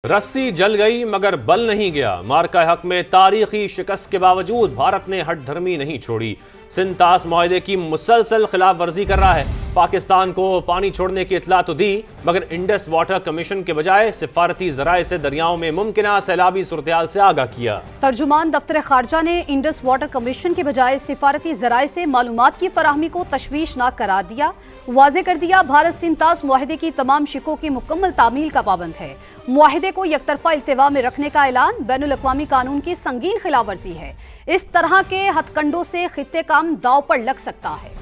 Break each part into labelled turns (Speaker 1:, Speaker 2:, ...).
Speaker 1: रस्सी जल गई मगर बल नहीं गया। मार्का हक में तारीखी शिकस्त के बावजूद भारत ने हट धर्मी नहीं छोड़ी। सिंतास मुआहदे की मुसलसल खिलाफ वर्जी कर रहा है। पाकिस्तान को पानी छोड़ने की इतला तो दी मगर इंडस वाटर कमीशन के बजाय सिफारती जराए से दरियाओं में मुमकिना सैलाबी सूरत-ए-हाल से आगाह किया।
Speaker 2: तर्जुमान दफ्तर खारजा ने इंडस वाटर कमीशन के बजाय सिफारती जराए से मालूमात की फराहमी को तशवीशनाक करार दिया। वाज़े कर दिया भारत सिंतास मुआहदे की तमाम शिकों की मुकम्मल तामील का पाबंद है। मुआहदे को यकतरफा इल्तिवा में रखने का ऐलान बैनुल-अक़वामी कानून की संगीन खिलाफ वर्जी है। इस तरह के हथकंडों से खित्ते का दाव पर लग सकता है।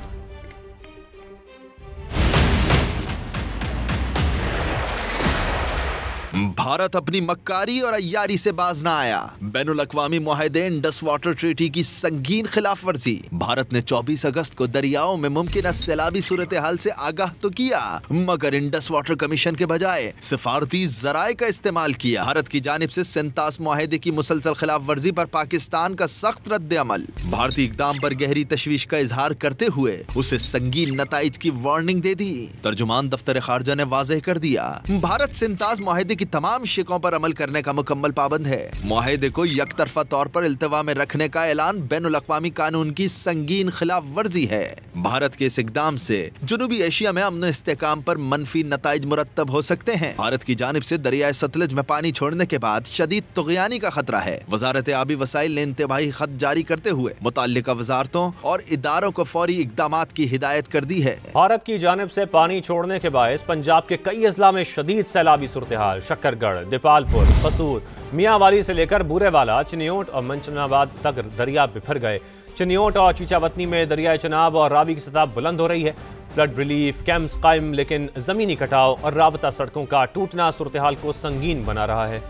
Speaker 3: भारत अपनी मक्कारी और अय्यारी से बाज ना आया। बैनुल-अक़वामी मुआहदे इंडस वाटर ट्रीटी की संगीन खिलाफ वर्जी। भारत ने 24 अगस्त को दरियाओं में मुमकिन सैलाबी सूरत हाल से आगाह तो किया मगर इंडस वाटर कमीशन के बजाय सिफारती जराए का इस्तेमाल किया। भारत की जानिब से सिंतास मुआहदे की मुसलसल खिलाफ वर्जी पर पाकिस्तान का सख्त रद्द अमल। भारतीय इक़दाम पर गहरी तशवीश का इजहार करते हुए उसे संगीन नताइज की वार्निंग दे दी। तर्जुमान दफ्तर खारजा ने वाज़ेह कर दिया भारत सिंतास मुआहदे की तमाम शिकों पर अमल करने का मुकम्मल पाबंद है। मुआहदे को यकतरफा तौर पर इल्तिवा में रखने का ऐलान बैनुल-अक़वामी कानून की संगीन खिलाफ वर्जी है। भारत के इस इक़दाम से जनूबी एशिया में अमन इस्तेहकाम पर मनफी नताइज मुरत्तब हो सकते हैं। भारत की जानिब से दरियाए सतलज में पानी छोड़ने के बाद शदीद तुग़यानी का खतरा है। वज़ारत आबी वसाइल ने इंतबाही खत जारी करते हुए मुतल्लिका वज़ारतों और इदारों को फौरी इक़दामात की हिदायत कर दी है।
Speaker 1: भारत की जानिब से पानी छोड़ने के बायस पंजाब के कई अजला में शदीद सैलाबी सूरत-ए-हाल। शकरगढ़, दीपालपुर, कसूर, मियांवाली से लेकर बूरेवाला, चिनियोट और मंचनाबाद तक दरिया बिफर गए। चिनियोट और चीचावतनी में दरियाए चनाब और रावी की सतह बुलंद हो रही है। फ्लड रिलीफ कैंप्स कायम लेकिन जमीनी कटाव और राबता सड़कों का टूटना सूरत-ए-हाल को संगीन बना रहा है।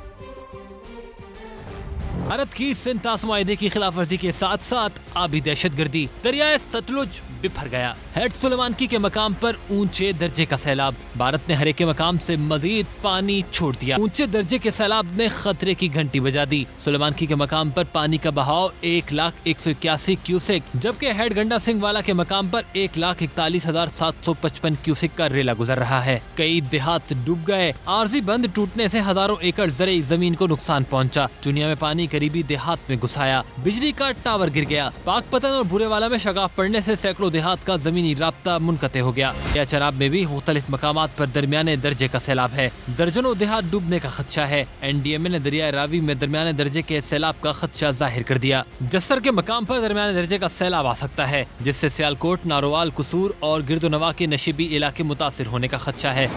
Speaker 4: भारत की सिंतास मुआहदे की खिलाफ वर्जी के साथ साथ आबी दहशतगर्दी। दरियाए सतलुज बिफर गया। हेड सुलेमानकी के मकाम पर ऊंचे दर्जे का सैलाब। भारत ने हरे के मकाम से मजीद पानी छोड़ दिया। ऊंचे दर्जे के सैलाब ने खतरे की घंटी बजा दी। सुलेमानकी के मकाम पर पानी का बहाव 1,0181 क्यूसेक जबकि हेड गंडा सिंह वाला के मकाम पर 1,41,755 क्यूसेक का रेला गुजर रहा है। कई देहात डूब गए। आरजी बंद टूटने से हजारों एकड़ ज़रई जमीन को नुकसान पहुँचा। चुनिया में पानी करीबी देहात में घुसाया। बिजली का टावर गिर गया। पाकपतन और बुरेवाला में शगाफ पड़ने से सैकड़ों देहात का जमीनी राब्ता मुनक़ते हो गया। या चनाब में भी मुख्तलिफ मकामात पर दरमियाने दर्जे का सैलाब है। दर्जनों देहात डूबने का खदशा है। NDMA ने दरिया रावी में दरमियाने दर्जे के सैलाब का खदशा जाहिर कर दिया। जस्सर के मकाम पर दरमियाने दर्जे का सैलाब आ सकता है जिससे सियालकोट, नारोवाल, कसूर और गिरदोनवा के नशीबी इलाके मुतासिर होने का खदशा है।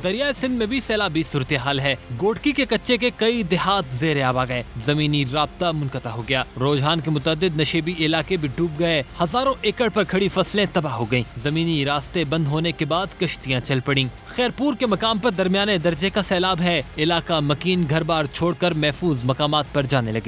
Speaker 4: दरिया सिंध में भी सैलाबी सूरत हाल है। गोडकी के कच्चे के कई देहात ज़ेर आब आ गए। जमीनी राब्ता मुनक़ता हो गया। रोजहान के मुतअद्दिद नशीबी इलाके भी डूब गए। हजारों एकड़ पर खड़ी फसलें तबाह हो गईं। जमीनी रास्ते बंद होने के बाद कश्तियां चल पड़ी। खैरपुर के मकाम पर दरमियाने दर्जे का सैलाब है। इलाका मकीन घर बार छोड़कर महफूज मकामात पर जाने लगे।